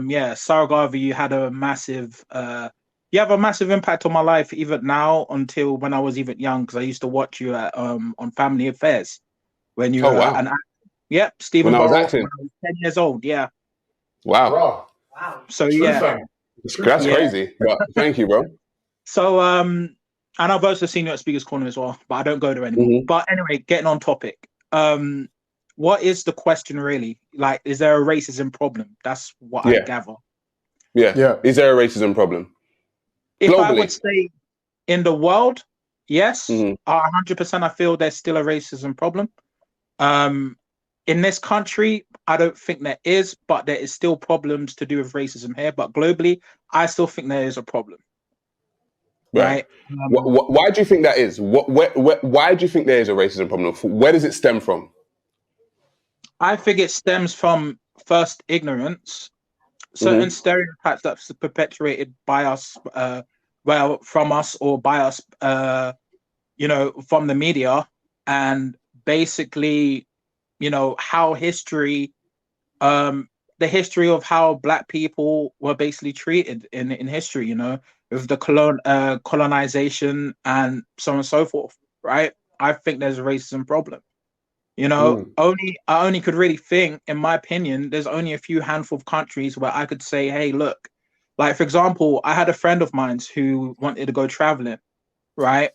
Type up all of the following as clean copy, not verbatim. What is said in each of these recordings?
yeah, Sa Ra Garvey, you have a massive impact on my life even now until when I was even young, because I used to watch you at on Family Affairs when you Oh were wow. an actor. Yep, When Stephen I was Burrow when acting. I was 10 years old. Yeah. Wow. Bro, So true yeah, fam. That's yeah. crazy. But thank you, bro. So and I've also seen you at Speaker's Corner as well, but I don't go there anymore. Hmm. But anyway, getting on topic. What is the question really? Like, is there a racism problem? That's what I Yeah. gather. Yeah. Yeah. Is there a racism problem If I would globally? say in the world, yes, Hmm. 100%. I feel there's still a racism problem. Um, in this country, I don't think there is, but there is still problems to do with racism here. But globally, I still think there is a problem, Right. right? Um, Why do you think that is? Why do you think there is a racism problem? Where does it stem from? I think it stems from first ignorance, certain Hmm. stereotypes that's perpetuated by us, well, from us or by us, from the media, and basically, how history, um, the history of how Black people were basically treated in history, with the colonization and so on and so forth, right? I think there's a racism problem. Mm. I only could really think, in my opinion, there's only a few handful of countries where I could say, hey, look, like for example, I had a friend of mine who wanted to go traveling, right?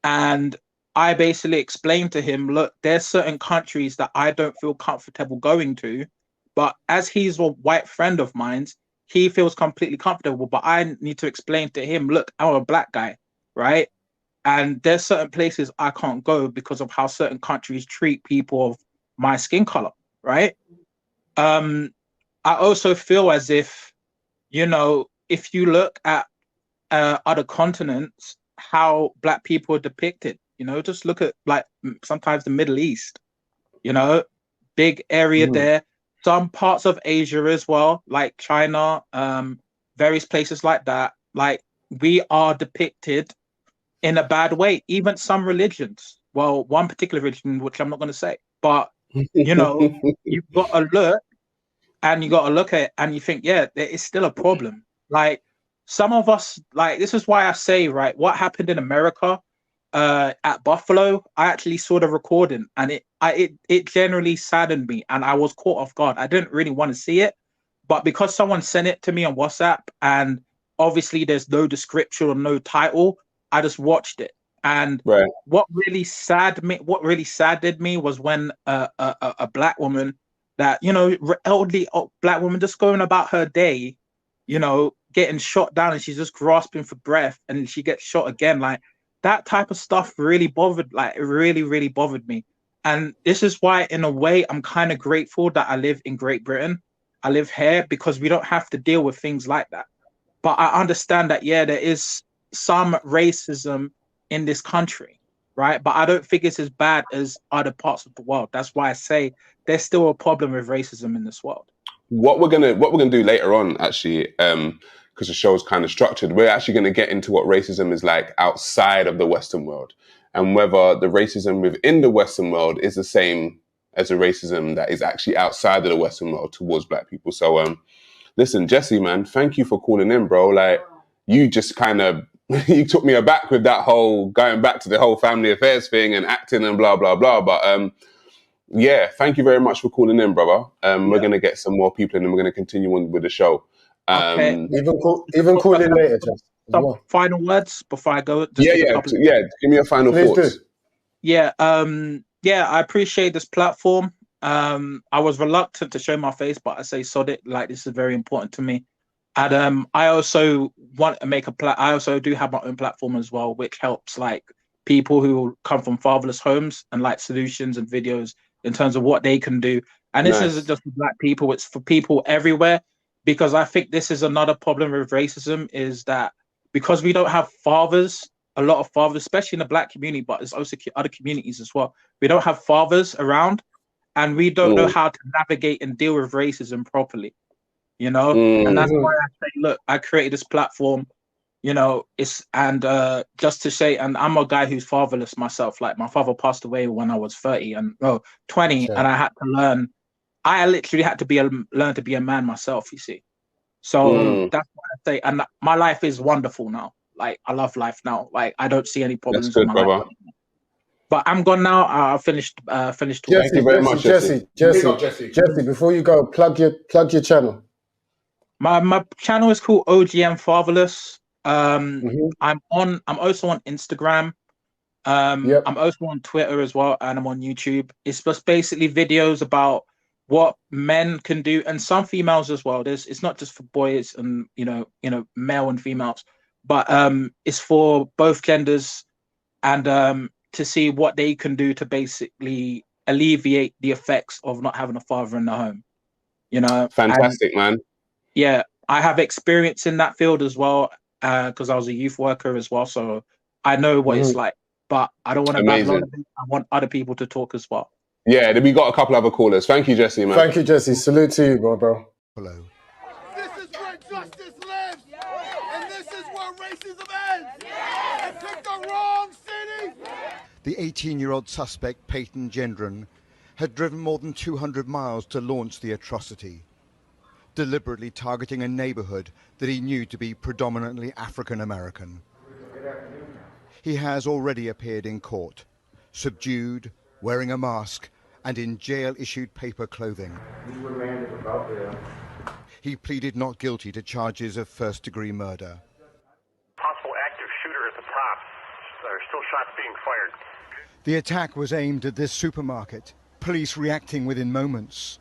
And I basically explained to him, look, there's certain countries that I don't feel comfortable going to, but as he's a white friend of mine, he feels completely comfortable. But I need to explain to him, look, I'm a black guy, right? And there's certain places I can't go because of how certain countries treat people of my skin color, right? Um, I also feel as if, if you look at other continents, how Black people are depicted, just look at like sometimes the Middle East, you know, big area Mm. there, some parts of Asia as well, like China, various places like that. Like we are depicted in a bad way. Even some religions. Well, one particular religion, which I'm not going to say, but you know, you've got to look and you got to look at it and you think, yeah, there is still a problem. Like some of us, like this is why I say, right, what happened in America at Buffalo, I actually saw the recording and it generally saddened me and I was caught off guard. I didn't really want to see it, but because someone sent it to me on WhatsApp and obviously there's no description or no title, I just watched it. And Right. what really saddened me was when a black woman that elderly black woman just going about her day, getting shot down and she's just grasping for breath and she gets shot again. Like that type of stuff really bothered, like it really, really bothered me. And this is why, in a way, I'm kind of grateful that I live in Great Britain. I live here because we don't have to deal with things like that. But I understand that, yeah, there is some racism in this country, right? But I don't think it's as bad as other parts of the world. That's why I say there's still a problem with racism in this world. What we're gonna do later on, actually, because the show's kind of structured, we're actually gonna get into what racism is like outside of the Western world, and whether the racism within the Western world is the same as the racism that is actually outside of the Western world towards Black people. So, listen, Jesse, man, thank you for calling in, bro. Like, you just kind of you took me aback with that whole going back to the whole family affairs thing and acting and blah blah blah. But yeah, thank you very much for calling in, brother. We're gonna get some more people in, and we're gonna continue on with the show. Okay. Even call in later, Jess, as Some well. final words before I go. Just Yeah, give a yeah, couple. yeah. Give me your final Please thoughts. do. Yeah, I appreciate this platform. I was reluctant to show my face, but I say sod it. Like this is very important to me. And I also want to make I also do have my own platform as well, which helps like people who come from fatherless homes and like solutions and videos in terms of what they can do. And this isn't Nice. just for Black people; it's for people everywhere. Because I think this is another problem with racism is that because we don't have fathers, a lot of fathers, especially in the Black community, but it's also other communities as well. We don't have fathers around, and we don't know Mm, how to navigate and deal with racism properly. And mm, that's why I say, look, I created this platform. It's and just to say, and I'm a guy who's fatherless myself. Like my father passed away when I was 30 and 20, Sure. and I had to learn I literally had to learn to be a man myself. You see, so that's what I say. And my life is wonderful now. Like I love life now. Like I don't see any That's problems in good, my brother. life. But I'm gone now. I finished talking. Thank you very much, Jesse. Jesse, before you go, plug your channel. My channel is called OGM Fatherless. I'm also on Instagram. I'm also on Twitter as well, and I'm on YouTube. It's just basically videos about what men can do, and some females as well. It's not just for boys and male and females, but it's for both genders, and to see what they can do to basically alleviate the effects of not having a father in the home. Fantastic, man. Yeah, I have experience in that field as well, because I was a youth worker as well, so I know what it's like. But I don't want to babble on. I want other people to talk as well. Yeah, we got a couple other callers. Thank you, Jesse, man. Thank you, Jesse. Salute to you, bro. Hello. This is where justice lives, and this is where racism ends. I picked the wrong city. The 18-year-old suspect, Peyton Gendron, had driven more than 200 miles to launch the atrocity, deliberately targeting a neighborhood that he knew to be predominantly African American. He has already appeared in court, subdued, wearing a mask, and in jail-issued paper clothing. He pleaded not guilty to charges of first-degree murder. Possible active shooter at the top. There are still shots being fired. The attack was aimed at this supermarket, police reacting within moments.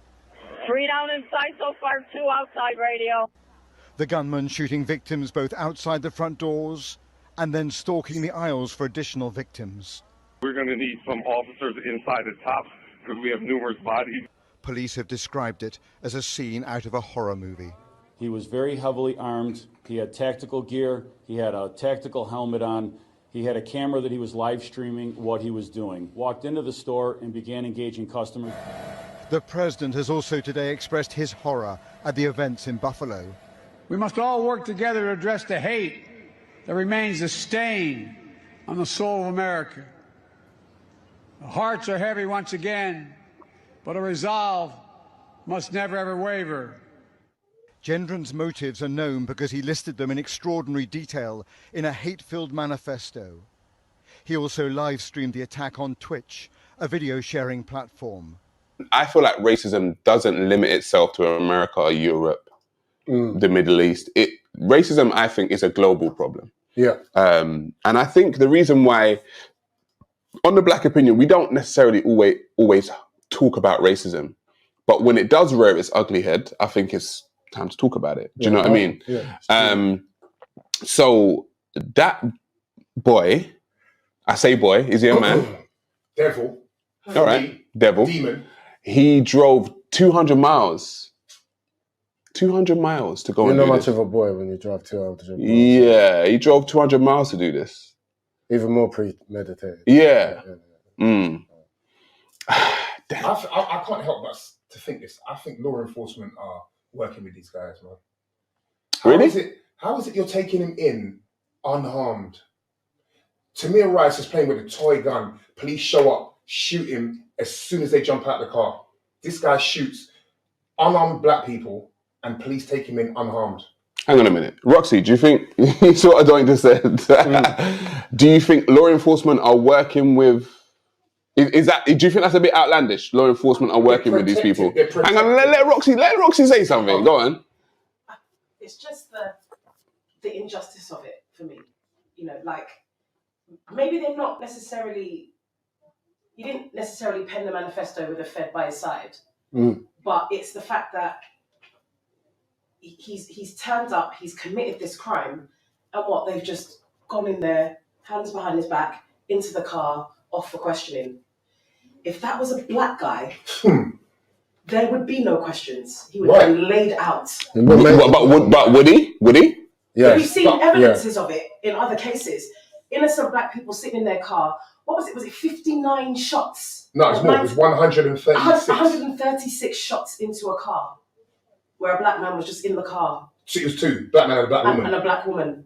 3 down inside so far, 2 outside, radio. The gunman shooting victims both outside the front doors and then stalking the aisles for additional victims. We're going to need some officers inside the top because we have numerous bodies. Police have described it as a scene out of a horror movie. He was very heavily armed. He had tactical gear. He had a tactical helmet on. He had a camera that he was live streaming what he was doing. Walked into the store and began engaging customers. The president has also today expressed his horror at the events in Buffalo. We must all work together to address the hate that remains a stain on the soul of America. The hearts are heavy once again, but a resolve must never ever waver. Gendron's motives are known because he listed them in extraordinary detail in a hate-filled manifesto. He also live-streamed the attack on Twitch, a video-sharing platform. I feel like racism doesn't limit itself to America or Europe, the Middle East. Racism, I think, is a global problem. Yeah. And I think the reason why, on the Black Opinion, we don't necessarily always talk about racism, but when it does rear its ugly head, I think it's time to talk about it. Do you know what I mean? Yeah. So that boy, I say boy, is he a man? Devil. All right, devil. Demon. He drove 200 miles. 200 miles to go You're and not do much this. of a boy when you drive 200 miles. Yeah, he drove 200 miles to do this. Even more premeditated. Yeah. Damn. I can't help but to think this. I think law enforcement are working with these guys, man. Really? How is it you're taking him in unharmed? Tamir Rice is playing with a toy gun. Police show up, shoot him as soon as they jump out of the car. This guy shoots unarmed black people and police take him in unharmed. Hang on a minute. Roxy, do you think, you sort of don't just said, do you think law enforcement are working with, do you think that's a bit outlandish? Law enforcement are working with these people? Hang on, let Roxy say something. Go on. It's just the injustice of it for me. You know, like, maybe they're not necessarily, he didn't necessarily pen the manifesto with a Fed by his side, but it's the fact that he's turned up, he's committed this crime, and what, they've just gone in there, hands behind his back, into the car, off for questioning. If that was a black guy, there would be no questions. He would have been laid out. But would he? Would he? Yeah. We've seen evidences of it in other cases. Innocent black people sitting in their car. What was it? Was it 59 shots? No, it's more. It was 136. 136 shots into a car, where a black man was just in the car. It was 2, black man and a black woman. And a black woman.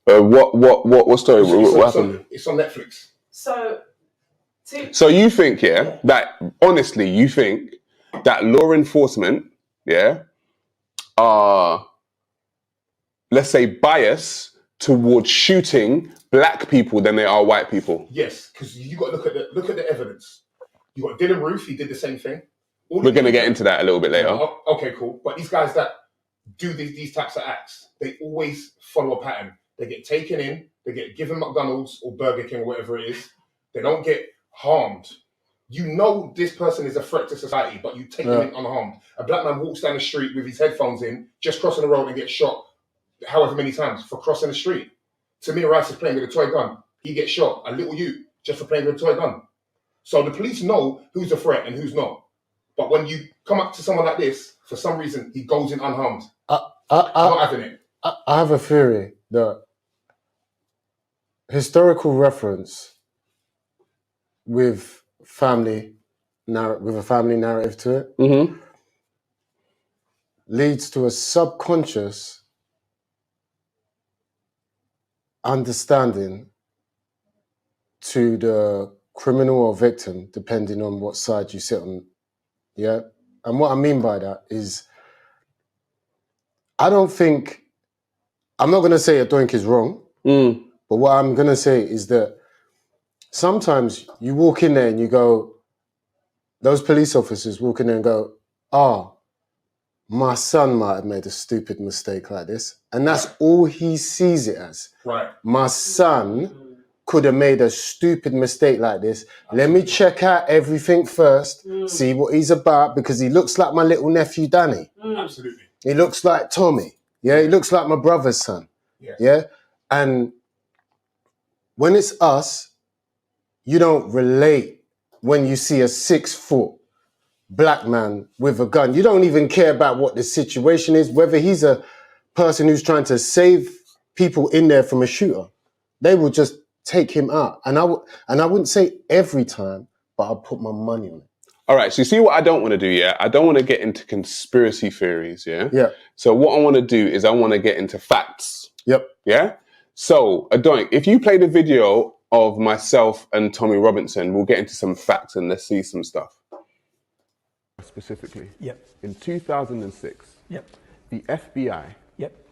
What story? What happened? It's on Netflix. So you think, that honestly, you think that law enforcement, are, let's say, biased towards shooting black people than they are white people. Yes, because you got to look at the evidence. You got Dylan Roof, he did the same thing. We're going to get into that a little bit later. Okay, cool. But these guys that do these types of acts, they always follow a pattern. They get taken in, they get given McDonald's or Burger King or whatever it is. They don't get harmed. You know this person is a threat to society, but you take them in unharmed. A black man walks down the street with his headphones in, just crossing the road and gets shot however many times for crossing the street. Tamir Rice is playing with a toy gun. He gets shot, a little youth, just for playing with a toy gun. So the police know who's a threat and who's not. But when you come up to someone like this, for some reason, he goes in unharmed. I'm not having it. I have a theory that historical reference with a family narrative to it leads to a subconscious understanding to the criminal or victim, depending on what side you sit on. Yeah. And what I mean by that is, I'm not going to say a doink is wrong, but what I'm going to say is that sometimes you walk in there and you go, those police officers walk in there and go, my son might have made a stupid mistake like this. And that's all he sees it as. Right. My son could have made a stupid mistake like this. Let me check out everything first, see what he's about, because he looks like my little nephew, Danny. Absolutely. He looks like Tommy. Yeah, he looks like my brother's son. Yeah. And when it's us, you don't relate when you see a 6-foot black man with a gun. You don't even care about what the situation is, whether he's a person who's trying to save people in there from a shooter. They will just take him out. And I wouldn't say every time, but I'll put my money on it. All right, so you see what I don't want to do, yeah? I don't want to get into conspiracy theories, yeah? Yeah. So what I want to do is I want to get into facts. Yep. Yeah? So, Adoink, if you play the video of myself and Tommy Robinson, we'll get into some facts and let's see some stuff. Specifically, in 2006, the FBI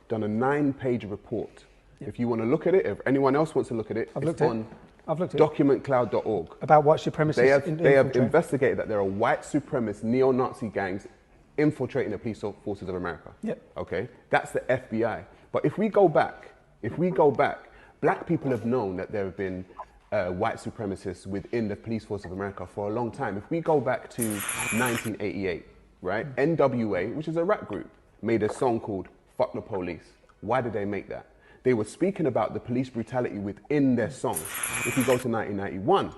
done a 9-page report. If you want to look at it, if anyone else wants to look at it, it's on documentcloud.org. About white supremacists. They have investigated that there are white supremacist neo-Nazi gangs infiltrating the police forces of America. Okay, that's the FBI. But if we go back, black people have known that there have been white supremacists within the police force of America for a long time. If we go back to 1988, right? NWA, which is a rap group, made a song called Fuck the Police. Why did they make that? They were speaking about the police brutality within their song. If we go to 1991,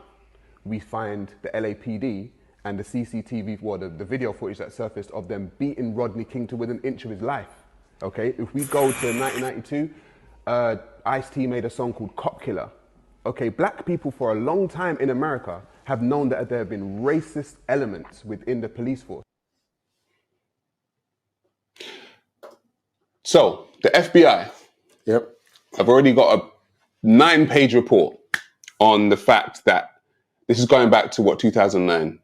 we find the LAPD and the CCTV, the video footage that surfaced of them beating Rodney King to within an inch of his life. Okay, if we go to 1992, Ice-T made a song called Cop Killer. Okay, black people for a long time in America have known that there have been racist elements within the police force. So, the FBI have already got a 9-page report on the fact that, this is going back to 2009,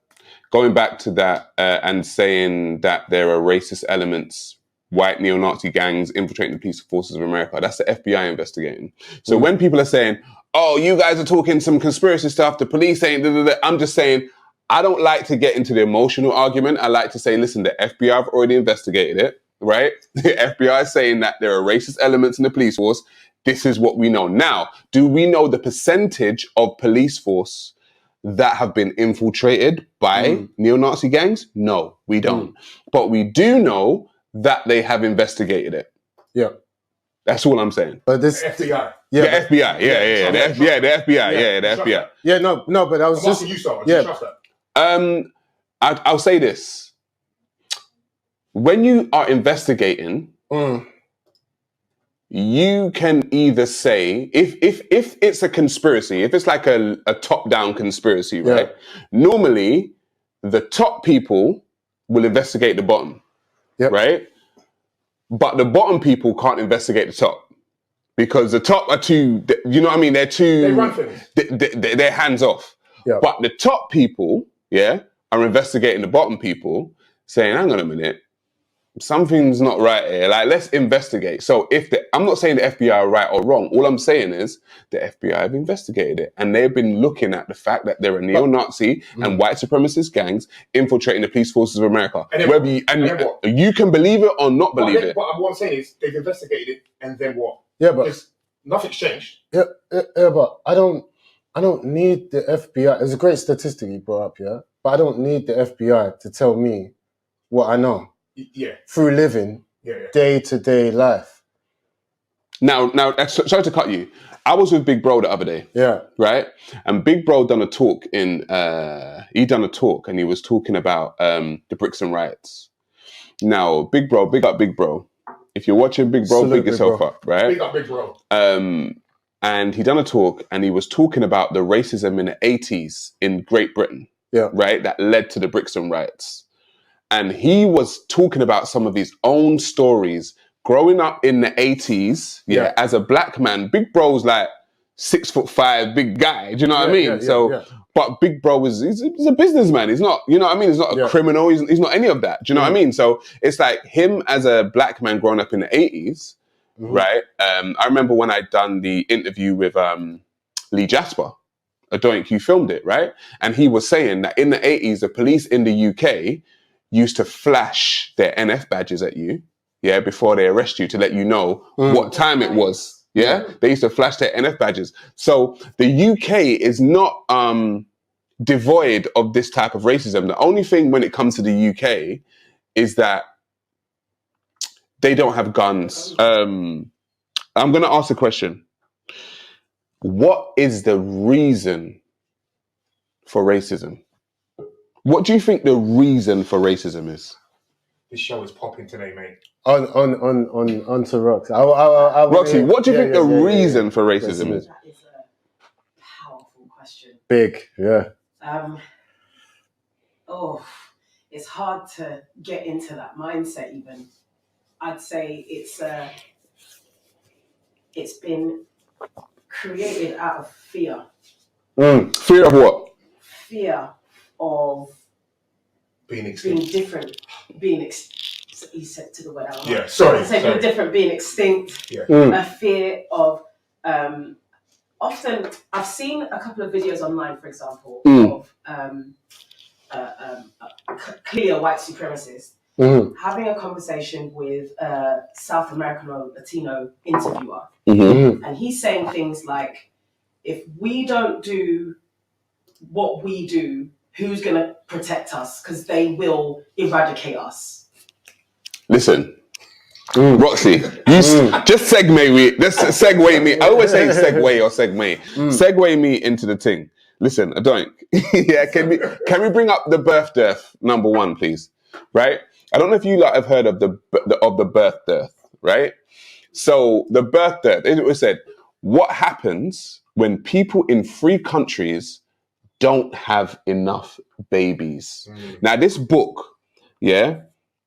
going back to that and saying that there are racist elements, white neo-Nazi gangs infiltrating the police forces of America. That's the FBI investigating. So when people are saying, oh, you guys are talking some conspiracy stuff, the police ain't, I'm just saying, I don't like to get into the emotional argument. I like to say, listen, the FBI have already investigated it, right? The FBI is saying that there are racist elements in the police force. This is what we know. Now, do we know the percentage of police force that have been infiltrated by neo-Nazi gangs? No, we don't. But we do know that they have investigated it. Yeah. That's all I'm saying. But this FBI. The FBI, the FBI. Yeah, no, but I was just... You saw it. Trust that. I'll say this. When you are investigating, you can either say, if it's a conspiracy, if it's like a top-down conspiracy, right? Normally, the top people will investigate the bottom, right? But the bottom people can't investigate the top because the top are too, you know what I mean? They're too, they run things. They're hands off. But the top people, are investigating the bottom people. saying, hang on a minute, something's not right here. Like, let's investigate. So I'm not saying the FBI are right or wrong. All I'm saying is the FBI have investigated it. And they've been looking at the fact that there are neo-Nazi and white supremacist gangs infiltrating the police forces of America. And then you can believe it or not believe it. What I'm saying is they've investigated it, and then what? Yeah, but nothing's changed. Yeah, but I don't need the FBI. It's a great statistic you brought up, yeah. But I don't need the FBI to tell me what I know. Yeah. Through living day-to-day life. Now, sorry to cut you. I was with Big Bro the other day. Yeah. Right? And Big Bro done a talk and he was talking about the Brixton riots. Now, Big Bro, big up Big Bro. If you're watching Big Bro, big yourself up, right? Big up Big Bro. And he done a talk and he was talking about the racism in the 80s in Great Britain. Yeah. Right? That led to the Brixton riots. And he was talking about some of his own stories growing up in the 80s. Yeah. As a black man, Big Bro's like 6'5", big guy. Do you know what I mean? But Big Bro he's a businessman. He's not, you know what I mean? He's not a criminal. He's not any of that. Do you know what I mean? So it's like him as a black man growing up in the 80s, right? I remember when I'd done the interview with Lee Jasper, a doink, you filmed it, right? And he was saying that in the 80s, the police in the UK used to flash their NF badges at you, before they arrest you to let you know what time it was, They used to flash their NF badges. So the UK is not devoid of this type of racism. The only thing when it comes to the UK is that they don't have guns. I'm going to ask a question. What is the reason for racism? What do you think the reason for racism is? This show is popping today, mate. On to Roxy. Roxy, what do you think the reason for racism is? That is a powerful question. Big, yeah. It's hard to get into that mindset even. I'd say it's been created out of fear. Fear of what? Fear of being different, he said to the word out. Yeah, sorry. Being different, being extinct. Yeah. A fear of often I've seen a couple of videos online, for example, of clear white supremacists having a conversation with a South American or Latino interviewer, and he's saying things like, "If we don't do what we do, who's going to protect us? Because they will eradicate us." Listen, Roxy, just segue me. I always say segue or segue. Segue me into the thing. Listen, I don't. Can we bring up the birth death number one, please? Right? I don't know if you have heard of the birth death, right? So the birth death, it was said, what happens when people in free countries don't have enough babies? Now, this book,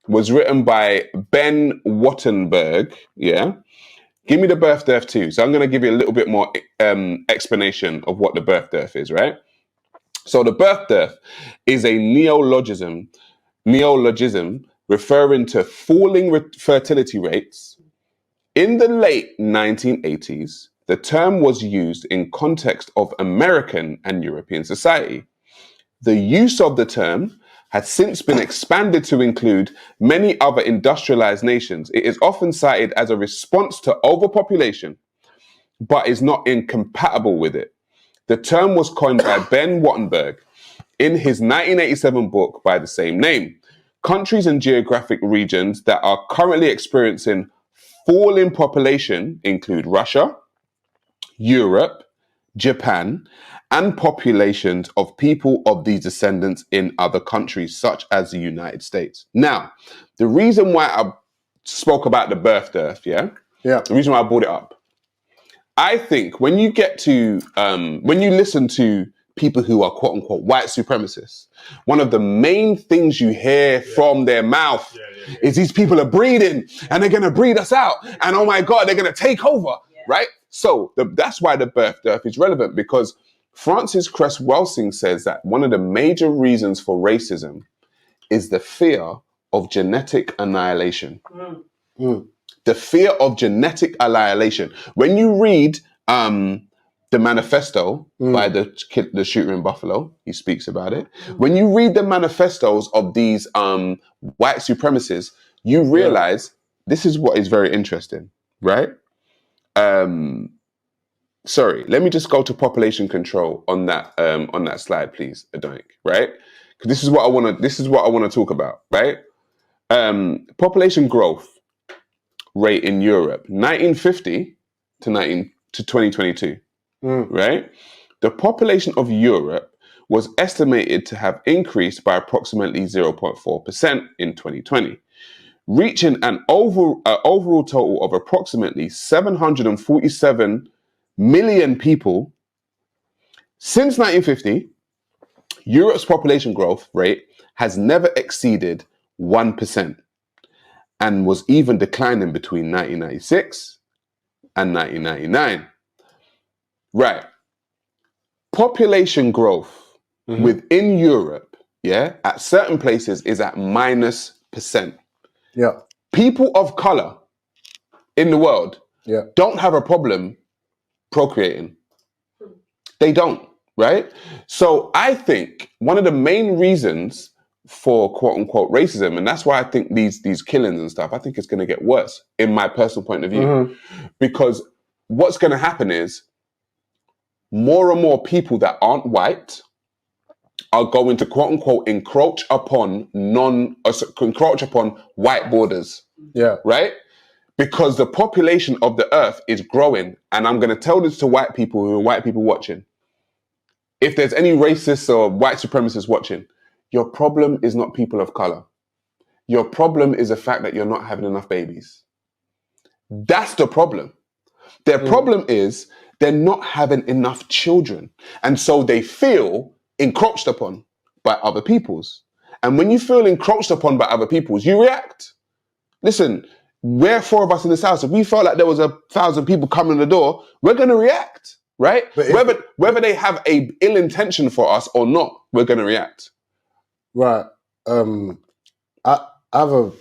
was written by Ben Wattenberg, Give me the birth death too. So I'm going to give you a little bit more explanation of what the birth death is, right? So the birth death is a neologism referring to falling fertility rates. In the late 1980s, the term was used in context of American and European society. The use of the term has since been expanded to include many other industrialized nations. It is often cited as a response to overpopulation, but is not incompatible with it. The term was coined by Ben Wattenberg in his 1987 book by the same name. Countries and geographic regions that are currently experiencing falling population include Russia, Europe, Japan, and populations of people of these descendants in other countries, such as the United States. Now, the reason why I spoke about the birth death, the reason why I brought it up, I think when you get to, when you listen to people who are quote unquote white supremacists, one of the main things you hear from their mouth is these people are breeding and they're going to breed us out. And oh my God, they're going to take over, right? So that's why the birth death is relevant, because Francis Cress Welsing says that one of the major reasons for racism is the fear of genetic annihilation. Mm. The fear of genetic annihilation. When you read the manifesto by the shooter in Buffalo, he speaks about it. When you read the manifestos of these white supremacists, you realize this is what is very interesting, right? Sorry, let me just go to population control on that slide, please, Adonik, right? Because this is what I want to talk about, right? Population growth rate in Europe, 1950 to 2022, right? The population of Europe was estimated to have increased by approximately 0.4% in 2020, reaching an overall total of approximately 747 million people. Since 1950, Europe's population growth rate has never exceeded 1% and was even declining between 1996 and 1999. Right. Population growth within Europe, at certain places is at -%. Yeah. People of color in the world don't have a problem procreating. They don't, right? So I think one of the main reasons for quote unquote racism, and that's why I think these killings and stuff, I think it's going to get worse in my personal point of view, because what's going to happen is more and more people that aren't white are going to quote unquote encroach upon white borders. Yeah. Right? Because the population of the earth is growing. And I'm going to tell this to white people who are white people watching. If there's any racists or white supremacists watching, your problem is not people of color. Your problem is the fact that you're not having enough babies. That's the problem. Their problem is they're not having enough children. And so they feel encroached upon by other peoples. And when you feel encroached upon by other peoples, you react. Listen, we're 4 of us in this house. If we felt like there was 1,000 people coming to the door, we're going to react, right? Whether they have a ill intention for us or not, we're going to react. Right. I have a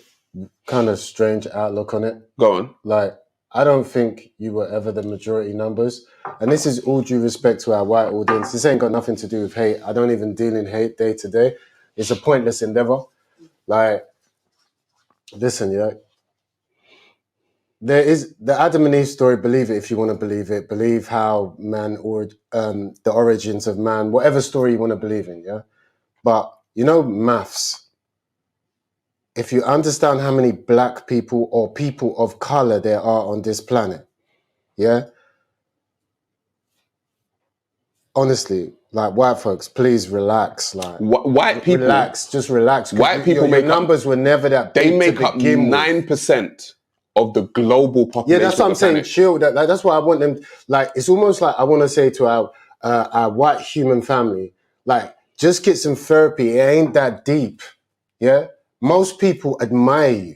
kind of strange outlook on it. Go on. Like, I don't think you were ever the majority numbers. And this is all due respect to our white audience. This ain't got nothing to do with hate. I don't even deal in hate day to day. It's a pointless endeavor. Like, listen, there is the Adam and Eve story. Believe it if you want to believe it. Believe how man or the origins of man, whatever story you want to believe in, yeah? But, maths. If you understand how many black people or people of color there are on this planet, yeah? Honestly, like, white folks, please relax. Like, white people, relax, just relax. White people your numbers were never that big. They make up 9% of the global population. Yeah, that's what I'm saying. Chill. That's why I want them. Like, it's almost like I want to say to our white human family, like, just get some therapy. It ain't that deep. Yeah. Most people admire you.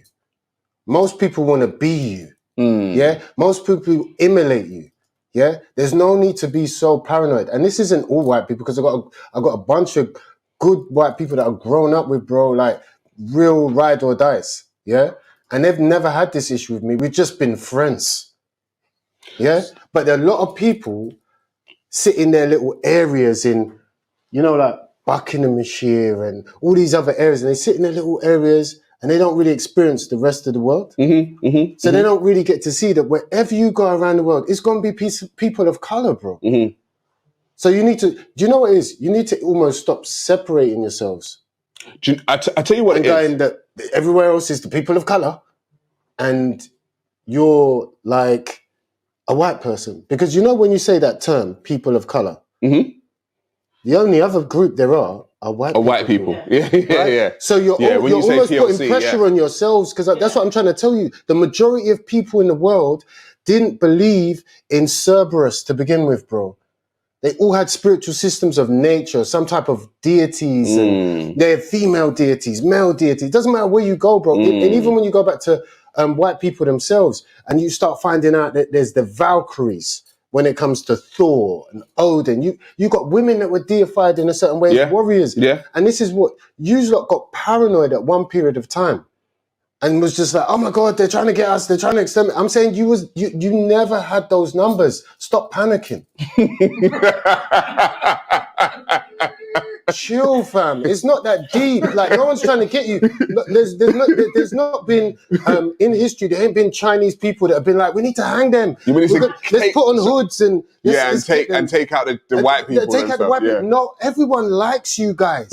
Most people want to be you. Yeah. Most people emulate you. Yeah. There's no need to be so paranoid. And this isn't all white people, because I got a bunch of good white people that I've grown up with, bro. Like, real ride or dice. Yeah. And they've never had this issue with me. We've just been friends. Yeah. But there are a lot of people sit in their little areas in, like Buckinghamshire and all these other areas, and they sit in their little areas and they don't really experience the rest of the world. So they don't really get to see that wherever you go around the world, it's going to be people of color, bro. So you need to, do you know what it is? You need to almost stop separating yourselves. I tell you what it is. That everywhere else is the people of color, and you're like a white person. Because when you say that term, people of color, the only other group there are white people. White people. Yeah. So you're almost putting pressure on yourselves, because that's what I'm trying to tell you. The majority of people in the world didn't believe in Cerberus to begin with, bro. They all had spiritual systems of nature, some type of deities, and they have female deities, male deities. It doesn't matter where you go, bro. And even when you go back to white people themselves, and you start finding out that there's the Valkyries, when it comes to Thor and Odin. You got women that were deified in a certain way as warriors. Yeah. And this is what you lot got paranoid at one period of time. And was just like, oh my God, they're trying to get us, they're trying to exterminate. I'm saying you never had those numbers. Stop panicking. Chill, fam. It's not that deep. Like, no one's trying to get you. There's not been in history. There ain't been Chinese people that have been like, we need to hang them. Let's put on hoods and take out the white people. Take out the white people. No, everyone likes you guys.